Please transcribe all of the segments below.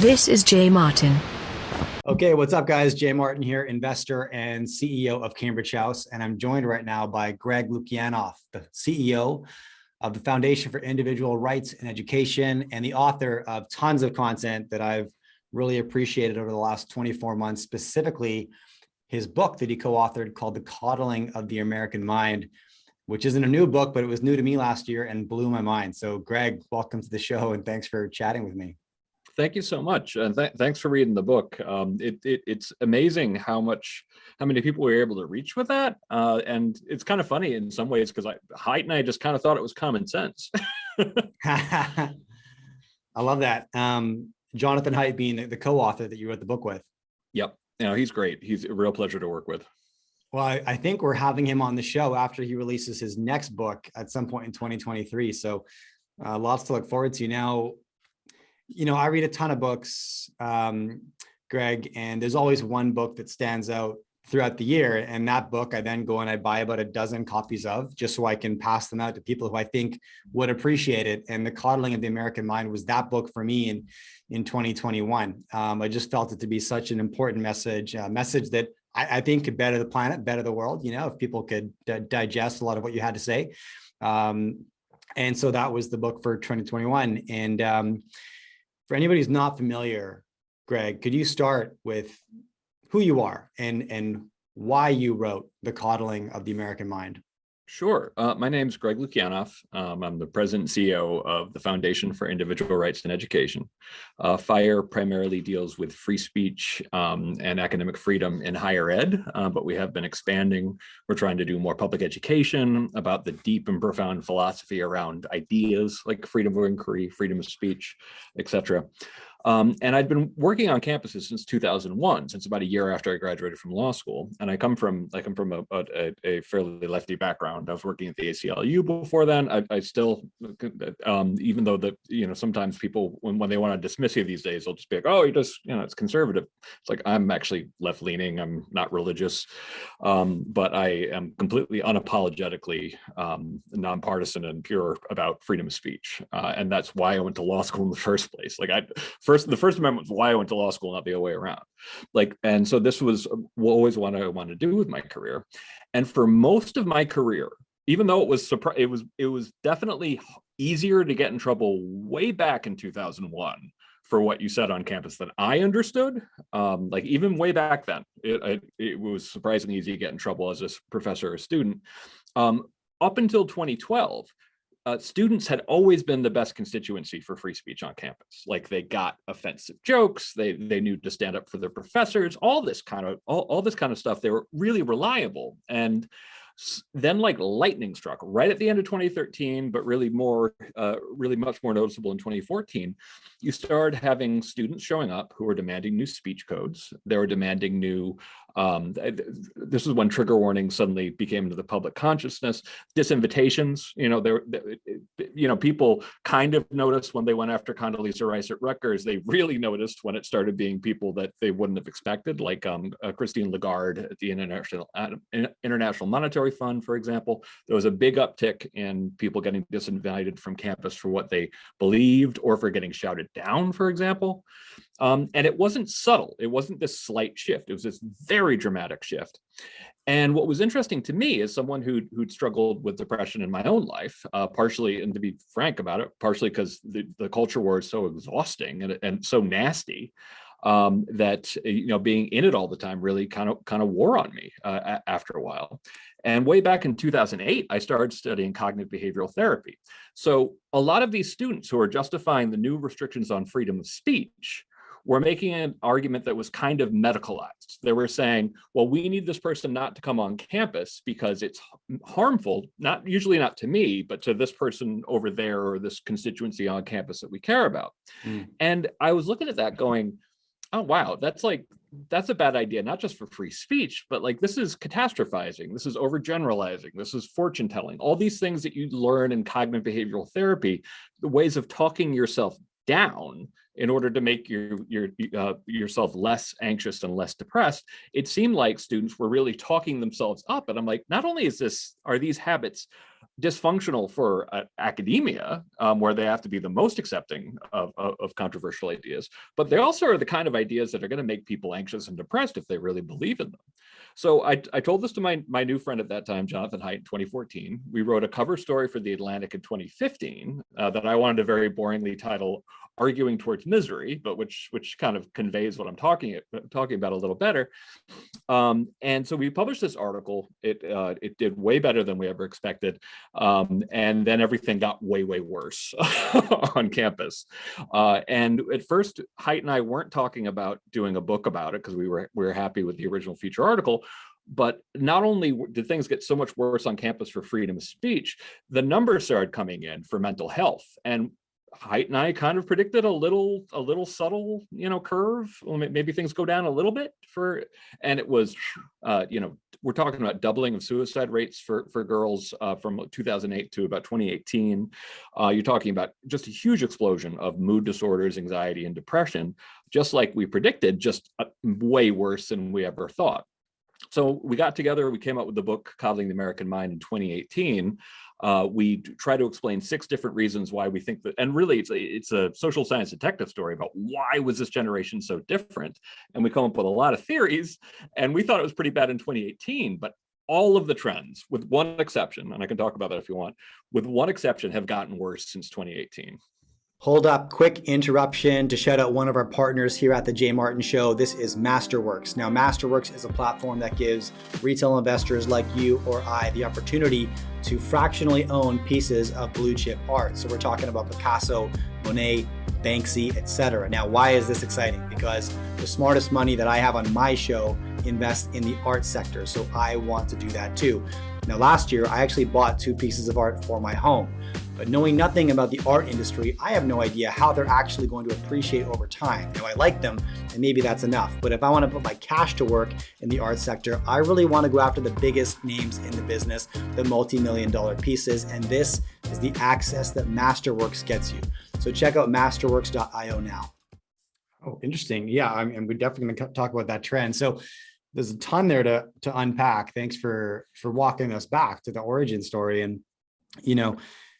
This is Jay Martin. Okay, what's up, guys? Jay Martin here, investor and CEO of Cambridge House, and I'm joined right now by Greg Lukianoff, the CEO of the Foundation for Individual Rights and Education and the author of tons of content that I've really appreciated over the last 24 months, specifically his book that he co-authored called The Coddling of the American Mind, which isn't a new book, but it was new to me last year and blew my mind. So Greg, welcome to the show and thanks for chatting with me. Thank you so much, and thanks for reading the book. It's amazing how many people we were able to reach with that, and it's kind of funny in some ways because Haidt and I just kind of thought it was common sense. I love that. Jonathan Haidt being the co-author that you wrote the book with. Yep, he's great. He's a real pleasure to work with. Well, I think we're having him on the show after he releases his next book at some point in 2023. So lots to look forward to. Now, I read a ton of books, Greg, and there's always one book that stands out throughout the year. And that book, I then go and I buy about a dozen copies of just so I can pass them out to people who I think would appreciate it. And The Coddling of the American Mind was that book for me in 2021. I just felt it to be such an important message, a message that I think could better the planet, better the world, if people could digest a lot of what you had to say. And so that was the book for 2021. And for anybody who's not familiar, Greg, could you start with who you are and why you wrote The Coddling of the American Mind? Sure. My name's Greg Lukianoff. I'm the president and CEO of the Foundation for Individual Rights and Education. FIRE primarily deals with free speech and academic freedom in higher ed, but we have been expanding. We're trying to do more public education about the deep and profound philosophy around ideas like freedom of inquiry, freedom of speech, etc. And I'd been working on campuses since 2001, since about a year after I graduated from law school. And I come from a fairly lefty background. I was working at the ACLU before then. I still, even though sometimes people, when they want to dismiss you these days, they'll just be like, oh, it's conservative. It's like, I'm actually left leaning. I'm not religious, but I am completely unapologetically nonpartisan and pure about freedom of speech. And that's why I went to law school in the first place. The First Amendment was why I went to law school, not the other way around. And so this was always what I wanted to do with my career. And for most of my career, even though it was definitely easier to get in trouble way back in 2001 for what you said on campus than I understood. Even way back then, it was surprisingly easy to get in trouble as a professor or student. Up until 2012. Students had always been the best constituency for free speech on campus. They got offensive jokes, they knew to stand up for their professors, all this kind of stuff. They were really reliable. And then lightning struck right at the end of 2013, but really much more noticeable in 2014. You started having students showing up who were demanding new speech codes. They were demanding new, this is when trigger warnings suddenly became into the public consciousness. Disinvitations, people kind of noticed when they went after Condoleezza Rice at Rutgers. They really noticed when it started being people that they wouldn't have expected, like Christine Lagarde at the International Monetary Fund, for example. There was a big uptick in people getting disinvited from campus for what they believed or for getting shouted down, for example. And it wasn't subtle. It wasn't this slight shift. It was this very dramatic shift. And what was interesting to me as someone who'd struggled with depression in my own life, partially, and to be frank about it, partially because the culture war is so exhausting and so nasty, that being in it all the time really kind of wore on me after a while. And way back in 2008, I started studying cognitive behavioral therapy. So a lot of these students who are justifying the new restrictions on freedom of speech were making an argument that was kind of medicalized. They were saying, well, we need this person not to come on campus because it's harmful, usually not to me, but to this person over there or this constituency on campus that we care about. And I was looking at that going, oh, wow, that's a bad idea, not just for free speech, but this is catastrophizing, this is overgeneralizing, this is fortune telling, all these things that you learn in cognitive behavioral therapy, the ways of talking yourself down in order to make yourself less anxious and less depressed. It seemed like students were really talking themselves up. And I'm like, not only are these habits dysfunctional for academia, where they have to be the most accepting of controversial ideas, but they also are the kind of ideas that are going to make people anxious and depressed if they really believe in them. So I told this to my new friend at that time, Jonathan Haidt, in 2014. We wrote a cover story for The Atlantic in 2015 that I wanted to very boringly title "Arguing Towards Misery," but which kind of conveys what I'm talking about a little better. And so we published this article. It did way better than we ever expected. And then everything got way worse on campus. And at first, Haidt and I weren't talking about doing a book about it because we were happy with the original feature article. But not only did things get so much worse on campus for freedom of speech, the numbers started coming in for mental health. And Haidt and I kind of predicted a little subtle, curve. Well, maybe things go down a little bit and it was, we're talking about doubling of suicide rates for girls from 2008 to about 2018. You're talking about just a huge explosion of mood disorders, anxiety, and depression, just like we predicted, just way worse than we ever thought. So we got together, we came up with the book, Coddling the American Mind, in 2018. We try to explain 6 different reasons why we think that, and really it's a social science detective story about why was this generation so different. And we come up with a lot of theories, and we thought it was pretty bad in 2018, but all of the trends, with one exception, and I can talk about that if you want, with one exception, have gotten worse since 2018. Hold up, quick interruption to shout out one of our partners here at the Jay Martin Show. This is Masterworks. Now, Masterworks is a platform that gives retail investors like you or I the opportunity to fractionally own pieces of blue chip art. So we're talking about Picasso, Monet, Banksy, etc. Now, why is this exciting? Because the smartest money that I have on my show invests in the art sector. So I want to do that too. Now, last year, I actually bought 2 pieces of art for my home. But knowing nothing about the art industry, I have no idea how they're actually going to appreciate over time. Now, I like them, and maybe that's enough. But if I want to put my cash to work in the art sector, I really want to go after the biggest names in the business, the multi-million-dollar pieces. And this is the access that Masterworks gets you. So check out masterworks.io now. Oh, interesting. Yeah, and we're definitely going to talk about that trend. So there's a ton there to unpack. Thanks for walking us back to the origin story. And,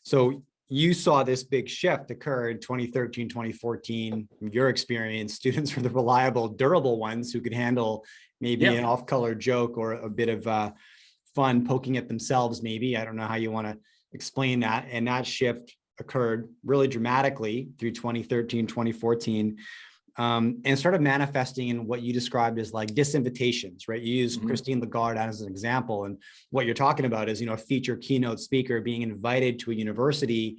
so you saw this big shift occur in 2013, 2014. From your experience, students were the reliable, durable ones who could handle maybe an off-color joke or a bit of fun poking at themselves, maybe. I don't know how you want to explain that. And that shift occurred really dramatically through 2013, 2014. And started manifesting in what you described as like disinvitations, right? You used Christine Lagarde as an example. And what you're talking about is, a feature keynote speaker being invited to a university,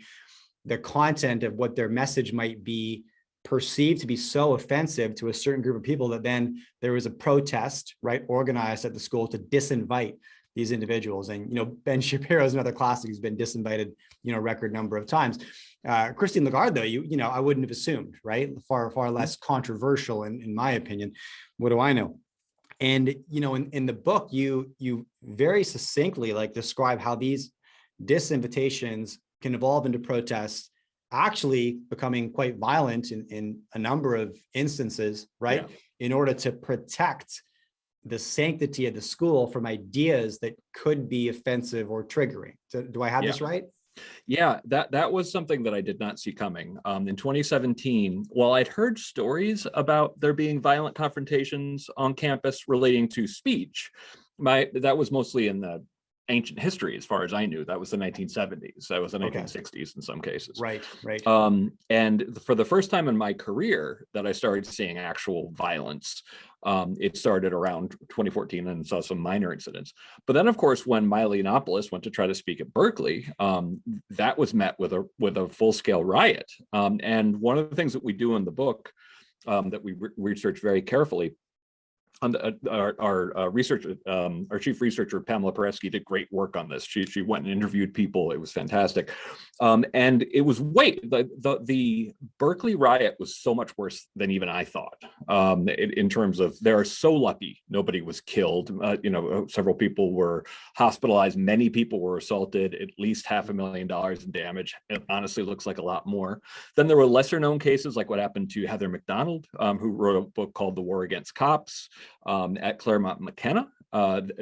the content of what their message might be perceived to be so offensive to a certain group of people that then there was a protest, right, organized at the school to disinvite these individuals. And, Ben Shapiro is another classic who's been disinvited, record number of times. Christine Lagarde, though, I wouldn't have assumed, right? Far less controversial in my opinion. What do I know? And, in the book, you very succinctly describe how these disinvitations can evolve into protests, actually becoming quite violent in a number of instances, right? Yeah. In order to protect the sanctity of the school from ideas that could be offensive or triggering. So, do I have this right? Yeah, that was something that I did not see coming. In 2017, while I'd heard stories about there being violent confrontations on campus relating to speech, that was mostly in the ancient history, as far as I knew. That was the 1970s. That was the 1960s in some cases. Right. And for the first time in my career that I started seeing actual violence, it started around 2014 and saw some minor incidents. But then, of course, when Milo Yiannopoulos went to try to speak at Berkeley, that was met with a full-scale riot. And one of the things that we do in the book that we research very carefully, our researcher, our chief researcher, Pamela Paresky, did great work on this. She went and interviewed people. It was fantastic. And it was the Berkeley riot was so much worse than even I thought, in terms of, they are so lucky nobody was killed. Several people were hospitalized. Many people were assaulted, at least $500,000 in damage. It honestly looks like a lot more. Then there were lesser known cases, like what happened to Heather McDonald, who wrote a book called The War Against Cops, at Claremont McKenna,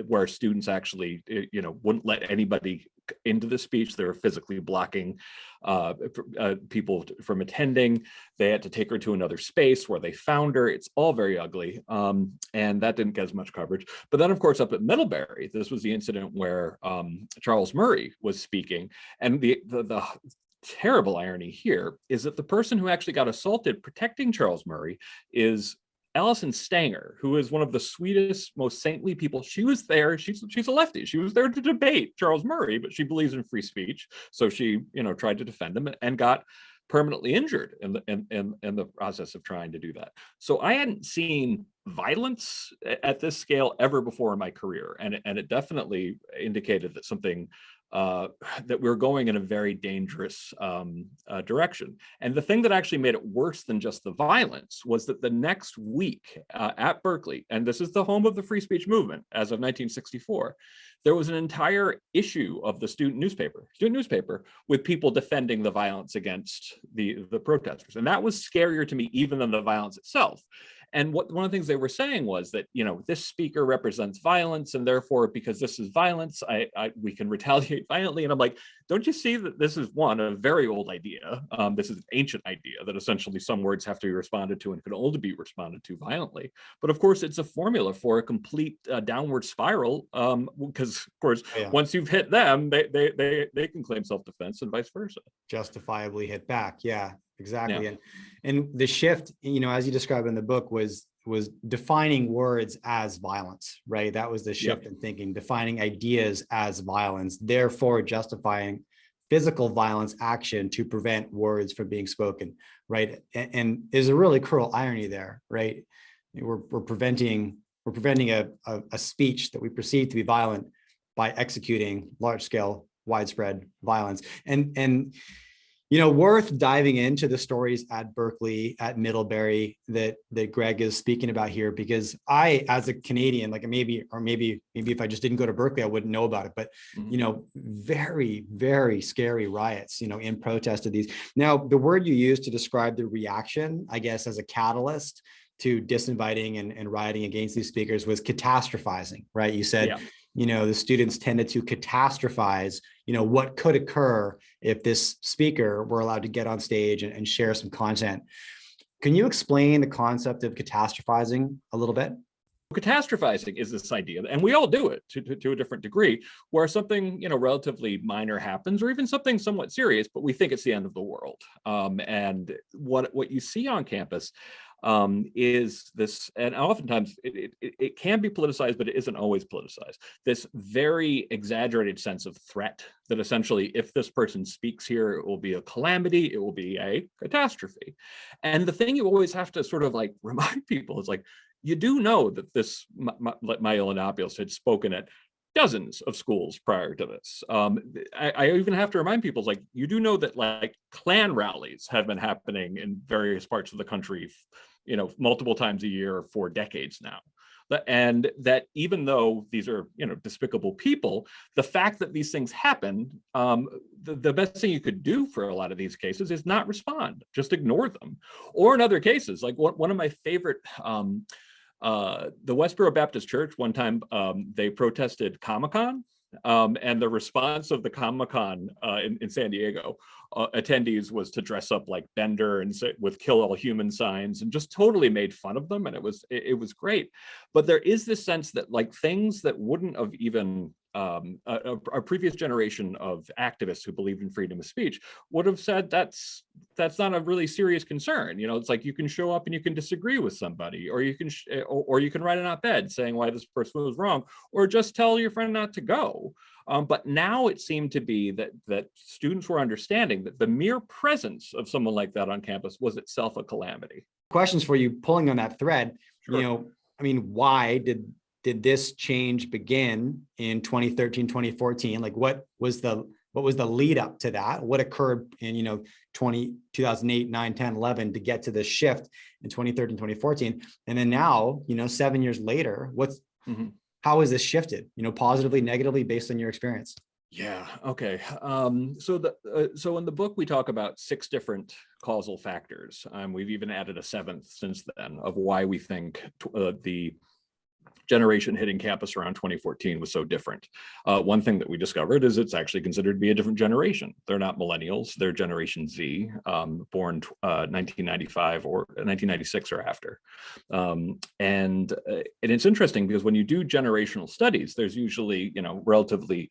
where students actually, wouldn't let anybody into the speech. They were physically blocking people from attending. They had to take her to another space where they found her. It's all very ugly. And that didn't get as much coverage. But then, of course, up at Middlebury, this was the incident where Charles Murray was speaking. And the terrible irony here is that the person who actually got assaulted protecting Charles Murray is Alison Stanger, who is one of the sweetest, most saintly people. She was there. She's a lefty. She was there to debate Charles Murray, but she believes in free speech. So she, tried to defend him and got permanently injured in the process of trying to do that. So I hadn't seen violence at this scale ever before in my career, and it definitely indicated that something that we're going in a very dangerous direction. And the thing that actually made it worse than just the violence was that the next week at Berkeley, and this is the home of the free speech movement as of 1964, there was an entire issue of the student newspaper with people defending the violence against the protesters. And that was scarier to me even than the violence itself. And one of the things they were saying was that, this speaker represents violence, and therefore, because this is violence, we can retaliate violently. And I'm like, don't you see that this is a very old idea? This is an ancient idea that essentially some words have to be responded to and can only be responded to violently. But of course, it's a formula for a complete downward spiral, because of course, once you've hit them, they can claim self-defense and vice versa. Justifiably hit back. Yeah. Exactly. Yeah. And the shift, as you describe in the book, was defining words as violence, right? That was the shift in thinking, defining ideas as violence, therefore justifying physical violence action to prevent words from being spoken, right? And there's a really cruel irony there, right? We're preventing a speech that we perceive to be violent by executing large-scale, widespread violence. And worth diving into the stories at Berkeley, at Middlebury that Greg is speaking about here, because I, as a Canadian, maybe if I just didn't go to Berkeley, I wouldn't know about it. But very, very scary riots, in protest of these. Now, the word you used to describe the reaction, I guess, as a catalyst to disinviting and rioting against these speakers was catastrophizing, right? You said, the students tended to catastrophize, what could occur if this speaker were allowed to get on stage and share some content. Can you explain the concept of catastrophizing a little bit? Catastrophizing is this idea, and we all do it to a different degree, where something relatively minor happens, or even something somewhat serious, but we think it's the end of the world. And what you see on campus is this, and oftentimes it can be politicized, but it isn't always politicized. This very exaggerated sense of threat that essentially, if this person speaks here, it will be a calamity, it will be a catastrophe. And the thing you always have to sort of remind people is you do know that this Maya Yiannopoulos had spoken at dozens of schools prior to this. I even have to remind people, you do know that Klan rallies have been happening in various parts of the country, multiple times a year for decades now. And that even though these are, despicable people, the fact that these things happen, the best thing you could do for a lot of these cases is not respond, just ignore them. Or in other cases, one of my favorite, the Westboro Baptist Church, one time they protested Comic-Con, and the response of the Comic-Con in San Diego attendees was to dress up like Bender and with "Kill All Human" signs, and just totally made fun of them, and it was great. But there is this sense that things that wouldn't have even a previous generation of activists who believed in freedom of speech would have said that's not a really serious concern. It's you can show up and you can disagree with somebody, or you can write an op-ed saying why this person was wrong, or just tell your friend not to go. But now it seemed to be that students were understanding that the mere presence of someone like that on campus was itself a calamity. Questions for you, pulling on that thread. Sure. Why did this change begin in 2013, 2014? What was the lead up to that? What occurred in 2008, 9, 10, 11 to get to the shift in 2013, 2014? And then now, 7 years later, how has this shifted, positively, negatively, based on your experience? Yeah. Okay. So in the book, we talk about 6 different causal factors. We've even added a 7th since then of why we think the generation hitting campus around 2014 was so different. One thing that we discovered is it's actually considered to be a different generation. They're not millennials, they're Generation Z, born 1995 or 1996 or after. And it's interesting because when you do generational studies, there's usually, relatively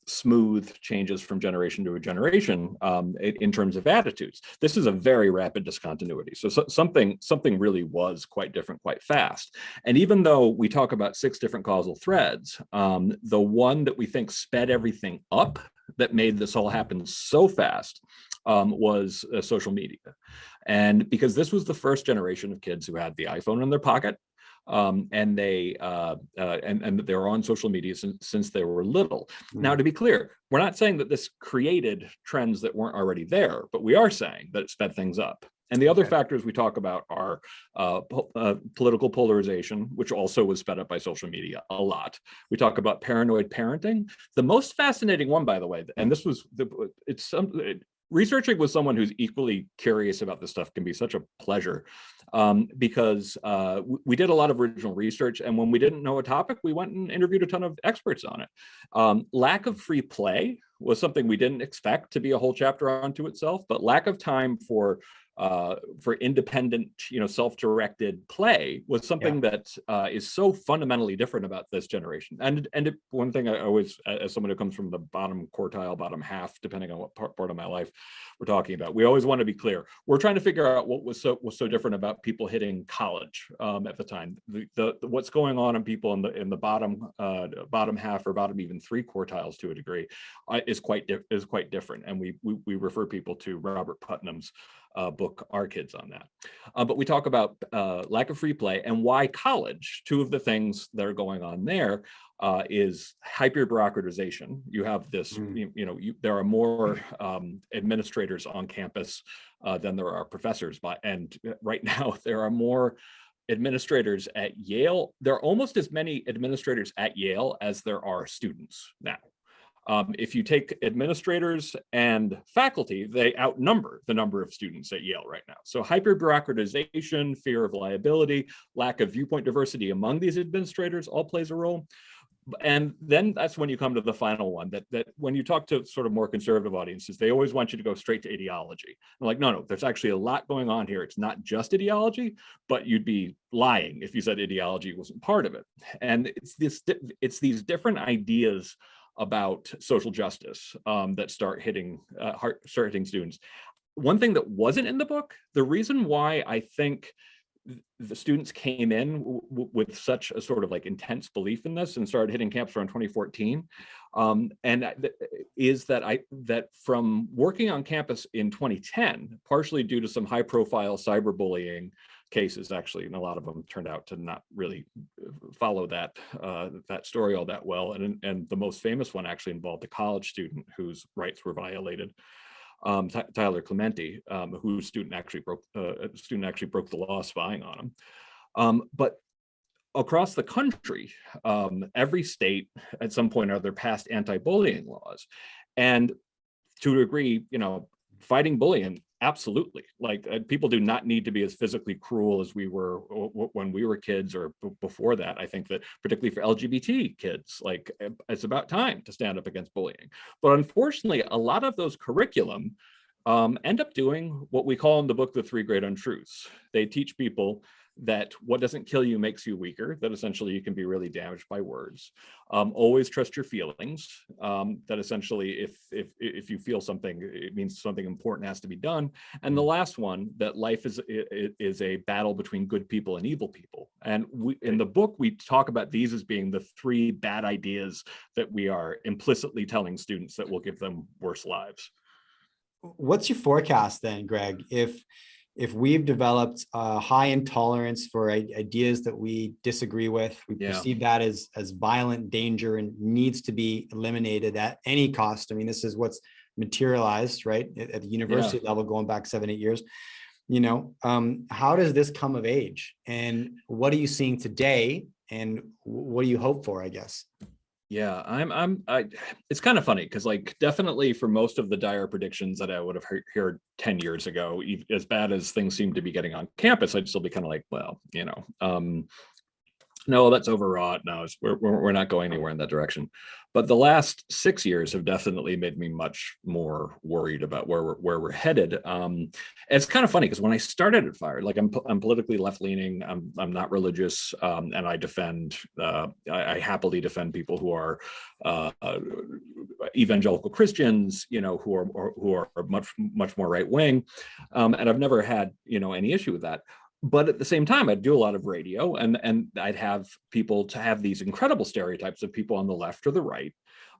smooth changes from generation to a generation in terms of attitudes. This is a very rapid discontinuity. So something really was quite different, quite fast. And even though we talk about 6 different causal threads, the one that we think sped everything up, that made this all happen so fast, was social media. And because this was the first generation of kids who had the iPhone in their pocket, and they were on social media since they were little. Now, to be clear, we're not saying that this created trends that weren't already there, but we are saying that it sped things up. And the other factors we talk about are political polarization, which also was sped up by social media a lot. We talk about paranoid parenting. The most fascinating one, by the way, and this was researching with someone who's equally curious about this stuff can be such a pleasure, because we did a lot of original research, and when we didn't know a topic, we went and interviewed a ton of experts on it. Lack of free play was something we didn't expect to be a whole chapter onto itself, but lack of time for independent, self-directed play was something that is so fundamentally different about this generation. And one thing I always, as someone who comes from the bottom quartile, bottom half, depending on what part of my life we're talking about, we always want to be clear. We're trying to figure out what was so different about people hitting college at the time. The what's going on in people in the bottom half or bottom even 3 quartiles to a degree is quite different. And we refer people to Robert Putnam's book, Our Kids, on that. But we talk about lack of free play and why college. 2 of the things that are going on there is hyper-bureaucratization. You have this, there are more administrators on campus than there are professors. And right now, there are more administrators at Yale. There are almost as many administrators at Yale as there are students now. If you take administrators and faculty, they outnumber the number of students at Yale right now. So hyper-bureaucratization, fear of liability, lack of viewpoint diversity among these administrators all plays a role. And then that's when you come to the final one, that when you talk to sort of more conservative audiences, they always want you to go straight to ideology. I'm like, no, there's actually a lot going on here. It's not just ideology, but you'd be lying if you said ideology wasn't part of it. And it's these different ideas about social justice that start hitting students. One thing that wasn't in the book, the reason why I think the students came in with such a sort of like intense belief in this and started hitting camps around 2014, is that from working on campus in 2010, partially due to some high-profile cyberbullying cases, actually, and a lot of them turned out to not really follow that story all that well. And the most famous one actually involved a college student whose rights were violated, Tyler Clementi, whose student actually broke the law spying on him. But across the country, every state at some point or other passed anti-bullying laws, and to a degree, fighting bullying. Absolutely. Like people do not need to be as physically cruel as we were when we were kids or before that. I think that particularly for LGBT kids, like it's about time to stand up against bullying. But unfortunately, a lot of those curriculum end up doing what we call in the book, the 3 great untruths. They teach people that what doesn't kill you makes you weaker, that essentially you can be really damaged by words. Always trust your feelings, that essentially if you feel something, it means something important has to be done. And the last one, that life is a battle between good people and evil people. And in the book, we talk about these as being the 3 bad ideas that we are implicitly telling students that will give them worse lives. What's your forecast then, Greg? If we've developed a high intolerance for ideas that we disagree with, we perceive that as violent danger and needs to be eliminated at any cost. I mean, this is what's materialized, right, at the university level, going back 7-8 years. How does this come of age? And what are you seeing today? And what do you hope for, I guess? Yeah, it's kind of funny because like definitely for most of the dire predictions that I would have heard 10 years ago, as bad as things seem to be getting on campus, I'd still be kind of like, well, No, that's overwrought. No, we're not going anywhere in that direction. But the last 6 years have definitely made me much more worried about where we're headed. It's kind of funny because when I started at Fire, like I'm politically left leaning. I'm not religious, and I happily defend people who are evangelical Christians, who are much more right wing, and I've never had any issue with that. But at the same time, I'd do a lot of radio, and I'd have people to have these incredible stereotypes of people on the left or the right.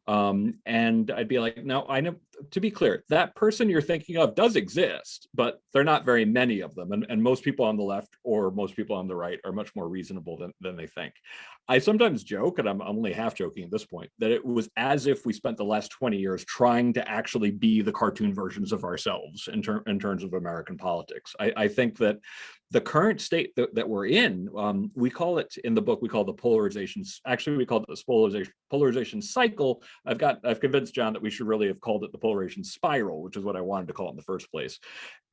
And I'd be like, no, I know, to be clear, that person you're thinking of does exist, but they're not very many of them. And most people on the left or most people on the right are much more reasonable than they think. I sometimes joke, and I'm only half joking at this point, that it was as if we spent the last 20 years trying to actually be the cartoon versions of ourselves in terms of American politics. I think that the current state that we're in, we call it in the book, we call the polarizations. Actually, we call it the polarization cycle. I've convinced John that we should really have called it the polarization spiral, which is what I wanted to call it in the first place.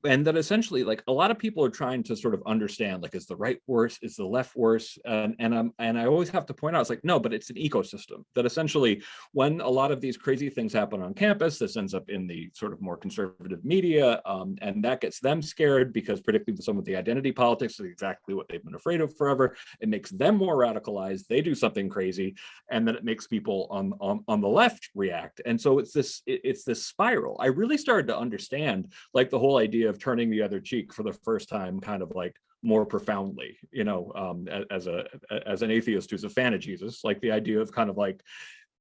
And that essentially, like, a lot of people are trying to sort of understand, like, is the right worse? Is the left worse? And I always have to point out, it's like, no, but it's an ecosystem. That essentially, when a lot of these crazy things happen on campus, this ends up in the sort of more conservative media, and that gets them scared because, particularly some of the identity politics, is exactly what they've been afraid of forever. It makes them more radicalized. They do something crazy, and then it makes people on the left react. And so it's this spiral. I really started to understand, like, the whole idea of turning the other cheek for the first time, kind of like more profoundly, as an atheist who's a fan of Jesus, like the idea of kind of like,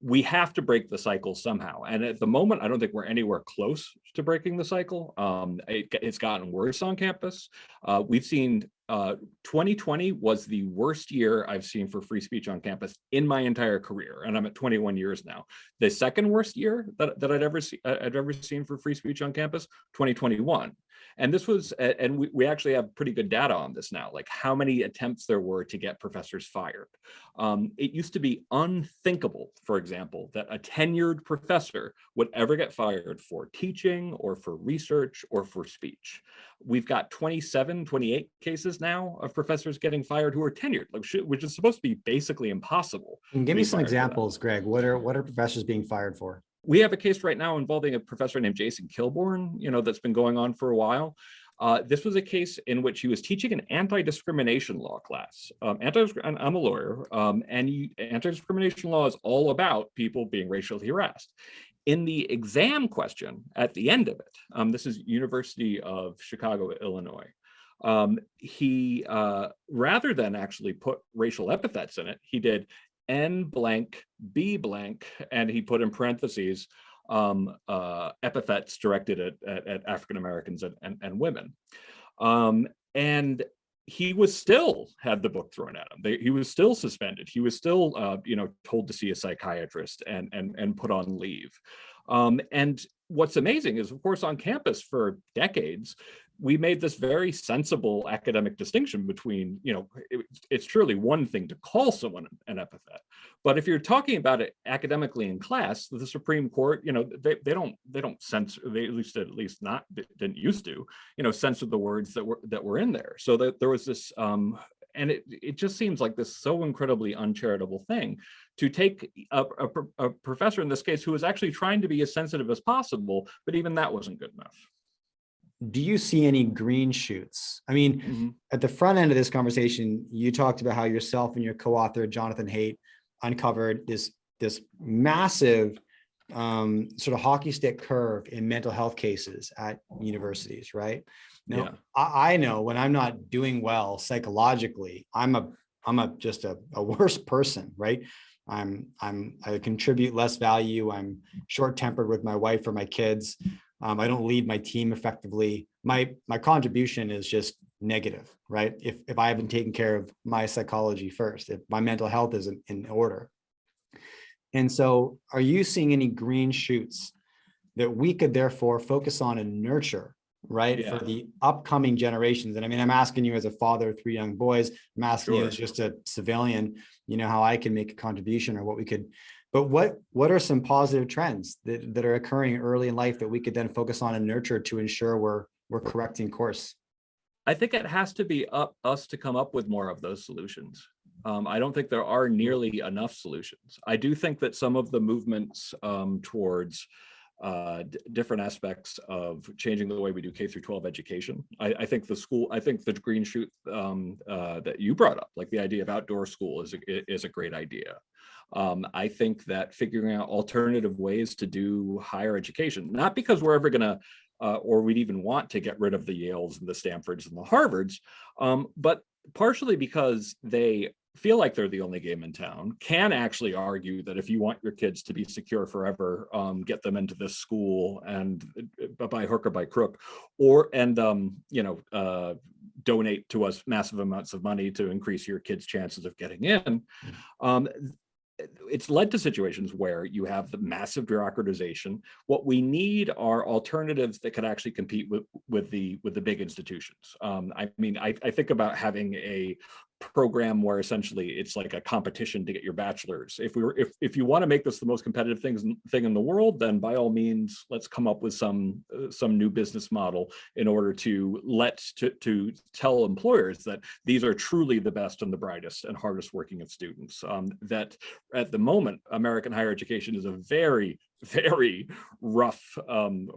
we have to break the cycle somehow. And at the moment, I don't think we're anywhere close to breaking the cycle. It's gotten worse on campus. We've seen 2020 was the worst year I've seen for free speech on campus in my entire career, and I'm at 21 years now. The second worst year that I'd ever seen for free speech on campus, 2021. And this was, and we actually have pretty good data on this now, like how many attempts there were to get professors fired. It used to be unthinkable, for example, that a tenured professor would ever get fired for teaching or for research or for speech. We've got 27, 28 cases now of professors getting fired who are tenured, which is supposed to be basically impossible. And give me some examples, Greg. What are professors being fired for? We have a case right now involving a professor named Jason Kilborn, that's been going on for a while. This was a case in which he was teaching an anti-discrimination law class. I'm a lawyer, and anti-discrimination law is all about people being racially harassed. In the exam question at the end of it, this is University of Chicago, Illinois. He, rather than actually put racial epithets in it, he did N blank, B blank, and he put in parentheses epithets directed at African Americans and women. And he was still had the book thrown at him. He was still suspended. He was still, told to see a psychiatrist and put on leave. And what's amazing is, of course, on campus for decades, we made this very sensible academic distinction between, it's truly one thing to call someone an epithet, but if you're talking about it academically in class, the Supreme Court, they don't censor. They at least not didn't used to, censor the words that were in there. So that there was this, and it just seems like this so incredibly uncharitable thing to take a professor in this case who was actually trying to be as sensitive as possible, but even that wasn't good enough. Do you see any green shoots? I mean, At the front end of this conversation, you talked about how yourself and your co-author, Jonathan Haidt, uncovered this massive sort of hockey stick curve in mental health cases at universities, right? Now, yeah. I know when I'm not doing well psychologically, I'm just a worse person, right? I contribute less value. I'm short-tempered with my wife or my kids. I don't lead my team effectively. My contribution is just negative, right? If I haven't taken care of my psychology first, if my mental health isn't in order. And so are you seeing any green shoots that we could therefore focus on and nurture, right? Yeah. For the upcoming generations? And I mean, I'm asking you as a father of 3 young boys, I'm asking you as just a civilian, how I can make a contribution or what we could. But what are some positive trends that are occurring early in life that we could then focus on and nurture to ensure we're correcting course? I think it has to be us to come up with more of those solutions. I don't think there are nearly enough solutions. I do think that some of the movements towards different aspects of changing the way we do K through 12 education. I think the green shoot that you brought up, like the idea of outdoor school, is a great idea. I think that figuring out alternative ways to do higher education, not because we're ever gonna or we'd even want to get rid of the Yales and the Stanfords and the Harvards, but partially because they feel like they're the only game in town, can actually argue that if you want your kids to be secure forever, get them into this school, and by hook or by crook, donate to us massive amounts of money to increase your kids' chances of getting in. It's led to situations where you have the massive bureaucratization. What we need are alternatives that could actually compete with the big institutions. I think about having a program where essentially it's like a competition to get your bachelor's. If you want to make this the most competitive thing in the world, then by all means, let's come up with some new business model in order to tell employers that these are truly the best and the brightest and hardest working of students. That at the moment, American higher education is a very, very rough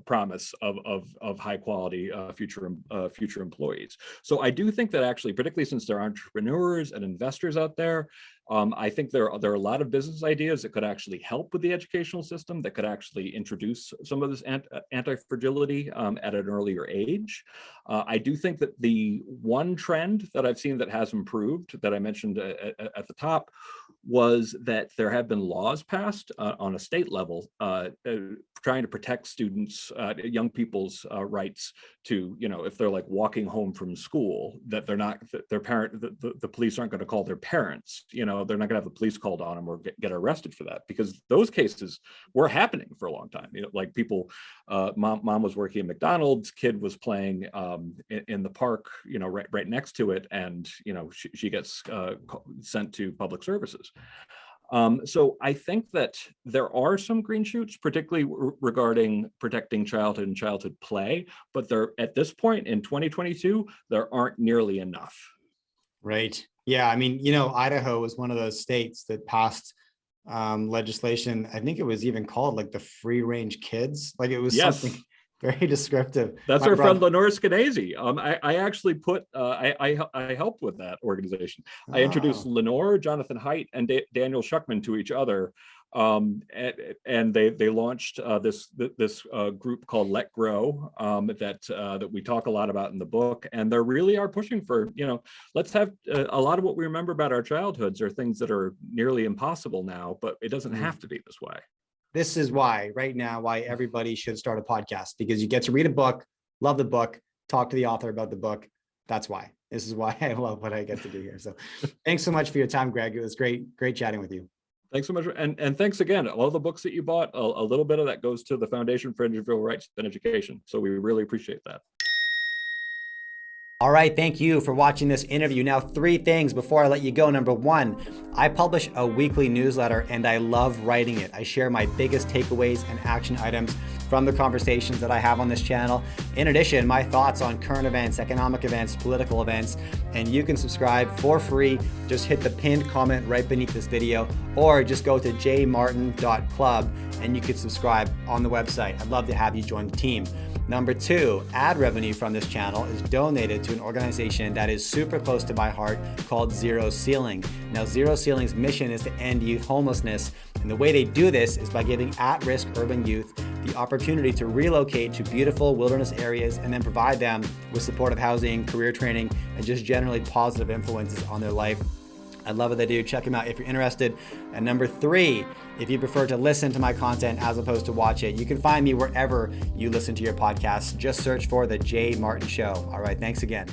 promise of high quality future employees. So I do think that actually, particularly since there are entrepreneurs and investors out there, I think there are a lot of business ideas that could actually help with the educational system, that could actually introduce some of this anti-fragility at an earlier age. I do think that the one trend that I've seen that has improved, that I mentioned at the top, was that there have been laws passed on a state level trying to protect students, young people's rights to, if they're like walking home from school, that the police aren't going to call their parents, they're not going to have the police called on them or get arrested for that, because those cases were happening for a long time. Like people, mom was working at McDonald's, kid was playing in the park, right next to it, and she gets sent to public services. So I think that there are some green shoots, particularly regarding protecting childhood and childhood play, but at this point in 2022, there aren't nearly enough. Right. Yeah. I mean, Idaho was one of those states that passed legislation. I think it was even called like the free range kids. Like it was something very descriptive. That's our friend Lenore Skenazy. I actually I helped with that organization. I introduced Lenore, Jonathan Haidt, and Daniel Schuckman to each other, and they launched this group called Let Grow that we talk a lot about in the book, and they really are pushing for let's have a lot of what we remember about our childhoods are things that are nearly impossible now, but it doesn't have to be this way. This is why everybody should start a podcast, because you get to read a book, love the book, talk to the author about the book. That's why. This is why I love what I get to do here. So thanks so much for your time, Greg. It was great chatting with you. Thanks so much. And thanks again. All the books that you bought, a little bit of that goes to the Foundation for Individual Rights and Education. So we really appreciate that. All right, thank you for watching this interview. Now, 3 things before I let you go. Number 1, I publish a weekly newsletter and I love writing it. I share my biggest takeaways and action items from the conversations that I have on this channel. In addition, my thoughts on current events, economic events, political events, and you can subscribe for free. Just hit the pinned comment right beneath this video, or just go to jmartin.club and you can subscribe on the website. I'd love to have you join the team. Number 2, ad revenue from this channel is donated to an organization that is super close to my heart called Zero Ceiling. Now, Zero Ceiling's mission is to end youth homelessness, and the way they do this is by giving at-risk urban youth the opportunity to relocate to beautiful wilderness areas and then provide them with supportive housing, career training, and just generally positive influences on their life. I love what they do. Check them out if you're interested. And number 3, if you prefer to listen to my content as opposed to watch it, you can find me wherever you listen to your podcasts. Just search for The J. Martin Show. All right, thanks again.